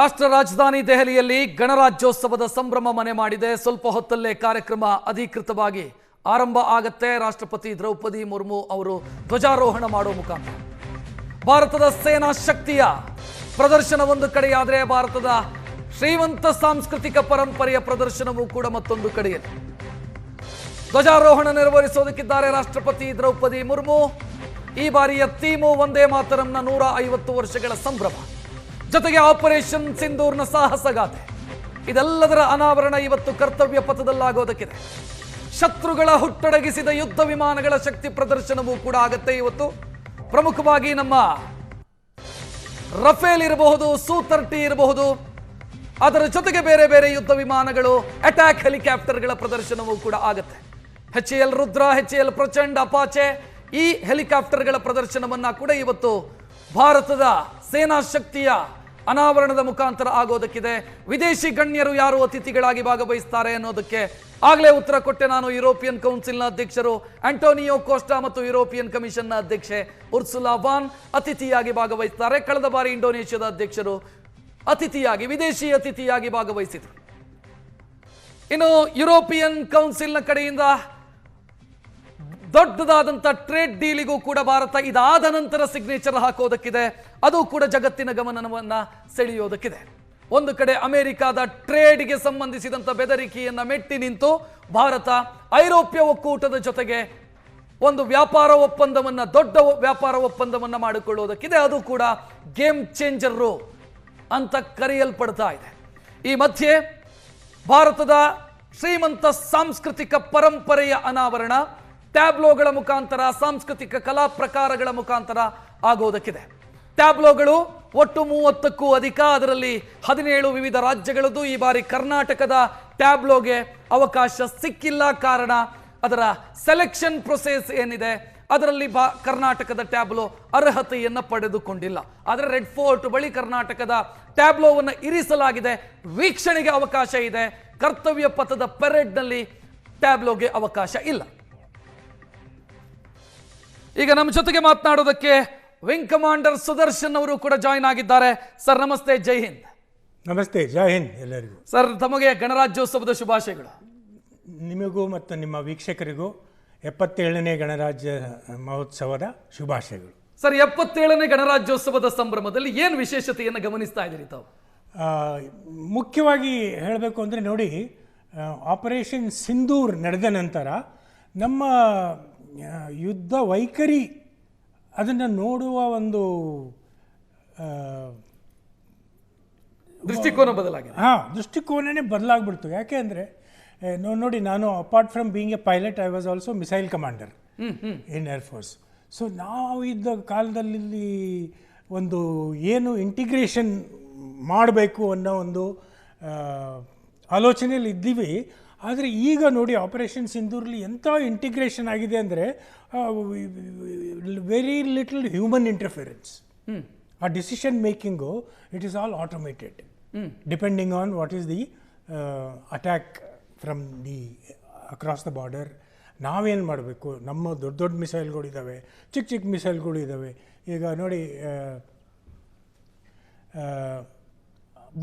ರಾಷ್ಟ್ರ ರಾಜಧಾನಿ ದೆಹಲಿಯಲ್ಲಿ ಗಣರಾಜ್ಯೋತ್ಸವದ ಸಂಭ್ರಮ ಮನೆ ಮಾಡಿದೆ. ಸ್ವಲ್ಪ ಹೊತ್ತಲ್ಲೇ ಕಾರ್ಯಕ್ರಮ ಅಧಿಕೃತವಾಗಿ ಆರಂಭ ಆಗತ್ತೆ. ರಾಷ್ಟ್ರಪತಿ ದ್ರೌಪದಿ ಮುರ್ಮು ಅವರು ಧ್ವಜಾರೋಹಣ ಮಾಡುವ ಮುಖಾಂತರ ಭಾರತದ ಸೇನಾ ಶಕ್ತಿಯ ಪ್ರದರ್ಶನ ಒಂದು ಕಡೆಯಾದರೆ, ಭಾರತದ ಶ್ರೀಮಂತ ಸಾಂಸ್ಕೃತಿಕ ಪರಂಪರೆಯ ಪ್ರದರ್ಶನವೂ ಕೂಡ ಮತ್ತೊಂದು ಕಡೆಯಲ್ಲಿ. ಧ್ವಜಾರೋಹಣ ನೆರವೇರಿಸೋದಕ್ಕಿದ್ದಾರೆ ರಾಷ್ಟ್ರಪತಿ ದ್ರೌಪದಿ ಮುರ್ಮು. ಈ ಬಾರಿಯ ಥೀಮು ವಂದೇ ಮಾತರಂನ 150 ವರ್ಷಗಳ ಸಂಭ್ರಮ, ಜೊತೆಗೆ ಆಪರೇಷನ್ ಸಿಂಧೂರ್ನ ಸಾಹಸಗಾಥೆ. ಇದೆಲ್ಲದರ ಅನಾವರಣ ಇವತ್ತು ಕರ್ತವ್ಯ ಪಥದಲ್ಲಾಗೋದಕ್ಕಿದೆ. ಶತ್ರುಗಳ ಹುಟ್ಟಡಗಿಸಿದ ಯುದ್ಧ ವಿಮಾನಗಳ ಶಕ್ತಿ ಪ್ರದರ್ಶನವೂ ಕೂಡ ಆಗುತ್ತೆ ಇವತ್ತು. ಪ್ರಮುಖವಾಗಿ ನಮ್ಮ ರಫೇಲ್ ಇರಬಹುದು, ಸು-30 ಇರಬಹುದು, ಅದರ ಜೊತೆಗೆ ಬೇರೆ ಬೇರೆ ಯುದ್ಧ ವಿಮಾನಗಳು, ಅಟ್ಯಾಕ್ ಹೆಲಿಕಾಪ್ಟರ್ಗಳ ಪ್ರದರ್ಶನವೂ ಕೂಡ ಆಗುತ್ತೆ. HAL Rudra, HAL Prachand, Apache ಈ ಹೆಲಿಕಾಪ್ಟರ್ಗಳ ಪ್ರದರ್ಶನವನ್ನ ಕೂಡ ಇವತ್ತು ಭಾರತದ ಸೇನಾ ಶಕ್ತಿಯ ಅನಾವರಣದ ಮುಖಾಂತರ ಆಗೋದಕ್ಕಿದೆ. ವಿದೇಶಿ ಗಣ್ಯರು ಯಾರು ಅತಿಥಿಗಳಾಗಿ ಭಾಗವಹಿಸ್ತಾರೆ ಅನ್ನೋದಕ್ಕೆ ಆಗಲೇ ಉತ್ತರ ಕೊಟ್ಟೆ ನಾನು. ಯುರೋಪಿಯನ್ ಕೌನ್ಸಿಲ್ನ ಅಧ್ಯಕ್ಷರು ಆಂಟೋನಿಯೋ ಕೋಸ್ಟಾ ಮತ್ತು ಯುರೋಪಿಯನ್ ಕಮಿಷನ್ನ ಅಧ್ಯಕ್ಷೆ ಉರ್ಸುಲಾ ವಾನ್ ಅತಿಥಿಯಾಗಿ ಭಾಗವಹಿಸ್ತಾರೆ. ಕಳೆದ ಬಾರಿ ಇಂಡೋನೇಷ್ಯಾದ ಅಧ್ಯಕ್ಷರು ವಿದೇಶಿ ಅತಿಥಿಯಾಗಿ ಭಾಗವಹಿಸಿದರು. ಇನ್ನು ಯುರೋಪಿಯನ್ ಕೌನ್ಸಿಲ್ನ ಕಡೆಯಿಂದ ದೊಡ್ಡದಾದಂಥ ಟ್ರೇಡ್ ಡೀಲಿಗೂ ಕೂಡ ಭಾರತ ಇದಾದ ನಂತರ ಸಿಗ್ನೇಚರ್ ಹಾಕೋದಕ್ಕಿದೆ. ಅದು ಕೂಡ ಜಗತ್ತಿನ ಗಮನವನ್ನ ಸೆಳೆಯೋದಕ್ಕಿದೆ. ಒಂದು ಕಡೆ ಅಮೆರಿಕಾದ ಟ್ರೇಡ್ಗೆ ಸಂಬಂಧಿಸಿದಂಥ ಬೆದರಿಕೆಯನ್ನ ಮೆಟ್ಟಿ ನಿಂತು ಭಾರತ ಐರೋಪ್ಯ ಒಕ್ಕೂಟದ ಜೊತೆಗೆ ಒಂದು ವ್ಯಾಪಾರ ಒಪ್ಪಂದವನ್ನ, ದೊಡ್ಡ ವ್ಯಾಪಾರ ಒಪ್ಪಂದವನ್ನ ಮಾಡಿಕೊಳ್ಳೋದಕ್ಕಿದೆ. ಅದು ಕೂಡ ಗೇಮ್ ಚೇಂಜರು ಅಂತ ಕರೆಯಲ್ಪಡ್ತಾ ಇದೆ. ಈ ಮಧ್ಯೆ ಭಾರತದ ಶ್ರೀಮಂತ ಸಾಂಸ್ಕೃತಿಕ ಪರಂಪರೆಯ ಅನಾವರಣ ಟ್ಯಾಬ್ಲೋಗಳ ಮುಖಾಂತರ, ಸಾಂಸ್ಕೃತಿಕ ಕಲಾ ಪ್ರಕಾರಗಳ ಮುಖಾಂತರ ಆಗೋದಕ್ಕಿದೆ. ಟ್ಯಾಬ್ಲೋಗಳು ಒಟ್ಟು 30ಕ್ಕೂ ಅಧಿಕ, ಅದರಲ್ಲಿ 17 ವಿವಿಧ ರಾಜ್ಯಗಳದ್ದು. ಈ ಬಾರಿ ಕರ್ನಾಟಕದ ಟ್ಯಾಬ್ಲೋಗೆ ಅವಕಾಶ ಸಿಕ್ಕಿಲ್ಲ. ಕಾರಣ ಅದರ ಸೆಲೆಕ್ಷನ್ ಪ್ರೊಸೆಸ್ ಏನಿದೆ ಅದರಲ್ಲಿ ಕರ್ನಾಟಕದ ಟ್ಯಾಬ್ಲೋ ಅರ್ಹತೆಯನ್ನು ಪಡೆದುಕೊಂಡಿಲ್ಲ. ಆದರೆ ರೆಡ್ ಫೋರ್ಟ್ ಬಳಿ ಕರ್ನಾಟಕದ ಟ್ಯಾಬ್ಲೋವನ್ನು ಇರಿಸಲಾಗಿದೆ. ವೀಕ್ಷಣೆಗೆ ಅವಕಾಶ ಇದೆ. ಕರ್ತವ್ಯ ಪಥದ ಪೆರೇಡ್ನಲ್ಲಿ ಟ್ಯಾಬ್ಲೋಗೆ ಅವಕಾಶ ಇಲ್ಲ. ಈಗ ನಮ್ಮ ಜೊತೆಗೆ ಮಾತನಾಡೋದಕ್ಕೆ ವಿಂಗ್ ಕಮಾಂಡರ್ ಸುದರ್ಶನ್ ಅವರು ಕೂಡ ಜಾಯಿನ್ ಆಗಿದ್ದಾರೆ. ಸರ್ ನಮಸ್ತೆ, ಜೈ ಹಿಂದ್. ನಮಸ್ತೆ, ಜೈ ಹಿಂದ್ ಎಲ್ಲರಿಗೂ. ಸರ್ ತಮಗೆ ಗಣರಾಜ್ಯೋತ್ಸವದ ಶುಭಾಶಯಗಳು. ನಿಮಗೂ ಮತ್ತು ನಿಮ್ಮ ವೀಕ್ಷಕರಿಗೂ 77ನೇ ಗಣರಾಜ್ಯ ಮಹೋತ್ಸವದ ಶುಭಾಶಯಗಳು. ಸರ್ 77ನೇ ಗಣರಾಜ್ಯೋತ್ಸವದ ಸಂಭ್ರಮದಲ್ಲಿ ಏನು ವಿಶೇಷತೆಯನ್ನು ಗಮನಿಸ್ತಾ ಇದ್ದೀರಿ ತಾವು? ಮುಖ್ಯವಾಗಿ ಹೇಳಬೇಕು ಅಂದರೆ ನೋಡಿ, ಆಪರೇಷನ್ ಸಿಂಧೂರ್ ನಡೆದ ನಂತರ ನಮ್ಮ ಯುದ್ಧ ವೈಖರಿ ಅದನ್ನು ನೋಡುವ ಒಂದು ದೃಷ್ಟಿಕೋನ ಬದಲಾಗಿದೆ. ದೃಷ್ಟಿಕೋನನೇ ಬದಲಾಗ್ಬಿಡ್ತು. ಯಾಕೆ ಅಂದರೆ ನೋಡಿ, ನಾನು apart from being A pilot, I was also missile commander in air force. So ನಾವು ಇದ್ದ ಕಾಲದಲ್ಲಿ ಒಂದು ಏನು ಇಂಟಿಗ್ರೇಷನ್ ಮಾಡಬೇಕು ಅನ್ನೋ ಒಂದು ಆಲೋಚನೆಯಲ್ಲಿ ಇದ್ದೀವಿ. ಆದರೆ ಈಗ ನೋಡಿ, ಆಪರೇಷನ್ ಸಿಂಧೂರ್ಲಿ ಎಂಥ ಇಂಟಿಗ್ರೇಷನ್ ಆಗಿದೆ ಅಂದರೆ ವೆರಿ ಲಿಟಲ್ ಹ್ಯೂಮನ್ ಇಂಟರ್ಫಿರೆನ್ಸ್. ಆ decision making it is all automated depending on what is the attack from the across the border. ನಾವೇನು ಮಾಡಬೇಕು, ನಮ್ಮ ದೊಡ್ಡ ದೊಡ್ಡ ಮಿಸೈಲ್ಗಳಿದ್ದಾವೆ, ಚಿಕ್ಕ ಚಿಕ್ಕ ಮಿಸೈಲ್ಗಳು ಇದ್ದಾವೆ. ಈಗ ನೋಡಿ,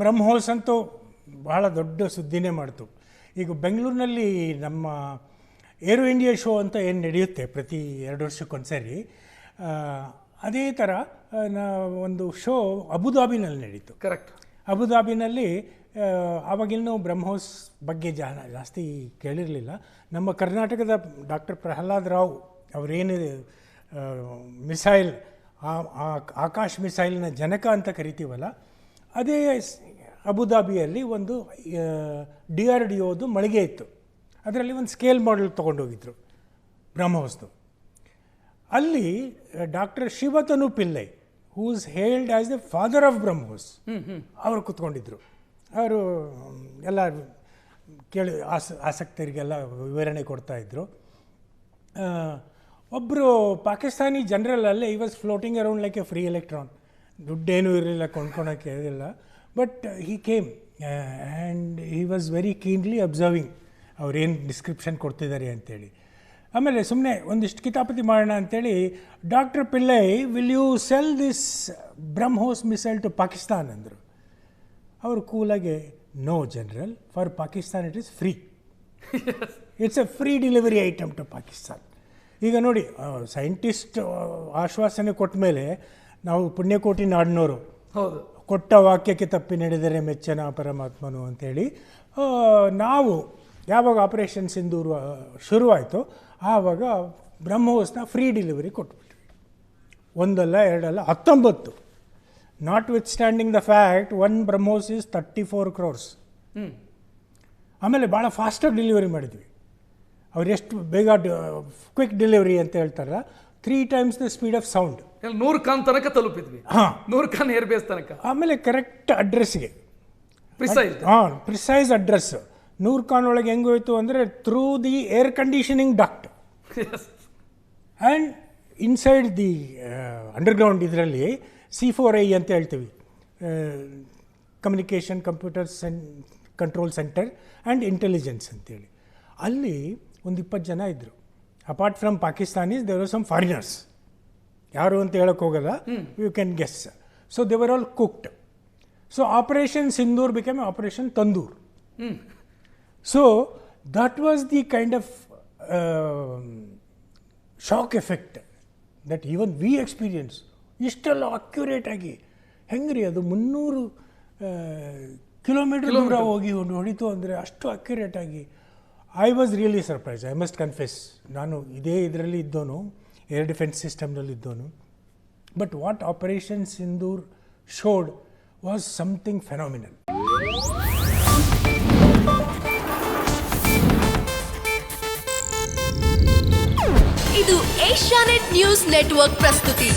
ಬ್ರಹ್ಮೋಸ್ ಅಂತೂ ಬಹಳ ದೊಡ್ಡ ಸುದ್ದಿನೇ ಮಾಡ್ತು. ಈಗ ಬೆಂಗಳೂರಿನಲ್ಲಿ ನಮ್ಮ ಏರೋ ಇಂಡಿಯಾ ಶೋ ಅಂತ ಏನು ನಡೆಯುತ್ತೆ ಪ್ರತಿ 2 ವರ್ಷಕ್ಕೊಂದ್ಸರಿ, ಅದೇ ಥರ ಒಂದು ಶೋ ಅಬುದಾಬಿನಲ್ಲಿ ನಡೀತು. ಕರೆಕ್ಟ್. ಅಬುದಾಬಿನಲ್ಲಿ ಆವಾಗಿನ್ನೂ ಬ್ರಹ್ಮೋಸ್ ಬಗ್ಗೆ ಜಾಸ್ತಿ ಕೇಳಿರಲಿಲ್ಲ. ನಮ್ಮ ಕರ್ನಾಟಕದ ಡಾಕ್ಟರ್ ಪ್ರಹ್ಲಾದ್ ರಾವ್ ಅವರೇನು ಮಿಸೈಲ್, ಆಕಾಶ್ ಮಿಸೈಲ್ನ ಜನಕ ಅಂತ ಕರಿತೀವಲ್ಲ, ಅದೇ ಅಬುದಾಬಿಯಲ್ಲಿ ಒಂದು DRDOದು ಮಳಿಗೆ ಇತ್ತು. ಅದರಲ್ಲಿ ಒಂದು ಸ್ಕೇಲ್ ಮಾಡೆಲ್ ತೊಗೊಂಡೋಗಿದ್ರು ಬ್ರಹ್ಮೋಸ್ದು. ಅಲ್ಲಿ doctor Shivathanu Pillai, who is hailed as the father of BrahMos, ಅವರು ಕೂತ್ಕೊಂಡಿದ್ರು. ಅವರು ಎಲ್ಲ ಆಸಕ್ತರಿಗೆಲ್ಲ ವಿವರಣೆ ಕೊಡ್ತಾಯಿದ್ರು. ಒಬ್ಬರು ಪಾಕಿಸ್ತಾನಿ ಜನರಲ್ಲೇ he was floating around like a free electron. ದುಡ್ಡೇನೂ ಇರಲಿಲ್ಲ, ಕೊಂಡ್ಕೊಳಕ್ಕೆ ಇರಲಿಲ್ಲ. But he came and he was very keenly observing ಅವ್ರೇನು ಡಿಸ್ಕ್ರಿಪ್ಷನ್ ಕೊಡ್ತಿದ್ದಾರೆ ಅಂತೇಳಿ. ಆಮೇಲೆ ಸುಮ್ಮನೆ ಒಂದಿಷ್ಟು ಕಿತಾಪತಿ ಮಾಡೋಣ ಅಂತೇಳಿ, doctor Pillai, will you sell this BrahMos missile to Pakistan ಅಂದರು. ಅವರು ಕೂಲಾಗಿ no general, for Pakistan it is free. It's a free delivery item to Pakistan. ಈಗ ನೋಡಿ, ಸೈಂಟಿಸ್ಟ್ ಆಶ್ವಾಸನೆ ಕೊಟ್ಟ ಮೇಲೆ ನಾವು ಪುಣ್ಯಕೋಟಿ ನಾಡಿನವರು ಹೌದು, ಕೊಟ್ಟ ವಾಕ್ಯಕ್ಕೆ ತಪ್ಪಿ ನಡೆದರೆ ಮೆಚ್ಚನ ಪರಮಾತ್ಮನು ಅಂಥೇಳಿ ನಾವು ಯಾವಾಗ ಆಪರೇಷನ್ ಸಿಂಧೂರು ಶುರುವಾಯಿತು ಆವಾಗ ಬ್ರಹ್ಮೋಸ್ನ ಫ್ರೀ ಡೆಲಿವರಿ ಕೊಟ್ಬಿಟ್ವಿ. ಒಂದಲ್ಲ ಎರಡಲ್ಲ 19. Not with standing the fact one BrahMos is 34 crores. ಆಮೇಲೆ ಭಾಳ ಫಾಸ್ಟಾಗಿ ಡೆಲಿವರಿ ಮಾಡಿದ್ವಿ. ಅವ್ರು ಎಷ್ಟು ಬೇಗ ಕ್ವಿಕ್ ಡೆಲಿವರಿ ಅಂತ ಹೇಳ್ತಾರಲ್ಲ, 3 times the speed of sound. 100 Khan ತನಕ ತಲುಪಿದ್ವಿ. ಹಾಂ, 100 ಖಾನ್ ಏರ್ ಬೇಸ್ ತನಕ. ಆಮೇಲೆ ಕರೆಕ್ಟ್ ಅಡ್ರೆಸ್ಗೆ ಪ್ರಿಸೈಸ್ ಅಡ್ರೆಸ್. 100 ಖಾನ್ ಒಳಗೆ ಹೆಂಗೋಯ್ತು ಅಂದರೆ through the air conditioning duct and inside the underground ಇದರಲ್ಲಿ C4I ಅಂತ ಹೇಳ್ತೀವಿ, communication computers and control centre and intelligence ಅಂತೇಳಿ. ಅಲ್ಲಿ ಒಂದು 20 ಜನ ಇದ್ದರು. Apart from Pakistanis there are some foreigners. ಯಾರು ಅಂತ ಹೇಳಕ್ಕೆ ಹೋಗಲ್ಲ, you can guess. So they were all cooked. So operation Sindoor became operation tandoor. So that was the kind of shock effect that even we experience. ಇಷ್ಟೆಲ್ಲ ಅಕ್ಯುರೇಟಾಗಿ ಹೆಂಗ್ರಿ ಅದು 300 ಕಿಲೋಮೀಟರ್ ದೂರ ಹೋಗಿ ಹೊಡಿತು ಅಂದರೆ ಅಷ್ಟು ಅಕ್ಯುರೇಟಾಗಿ. I was really surprise, I must confess. ನಾನು ಇದೇ ಇದರಲ್ಲಿ ಇದ್ದೋನು, ಏರ್ ಡಿಫೆನ್ಸ್ ಸಿಸ್ಟಮ್ನಲ್ಲಿ ಇದ್ದೋನು. But what operation Sindoor showed was something phenomenal. ಇದು ಏಷ್ಯಾನೆಟ್ ನ್ಯೂಸ್ ನೆಟ್ವರ್ಕ್ ಪ್ರಸ್ತುತಿ.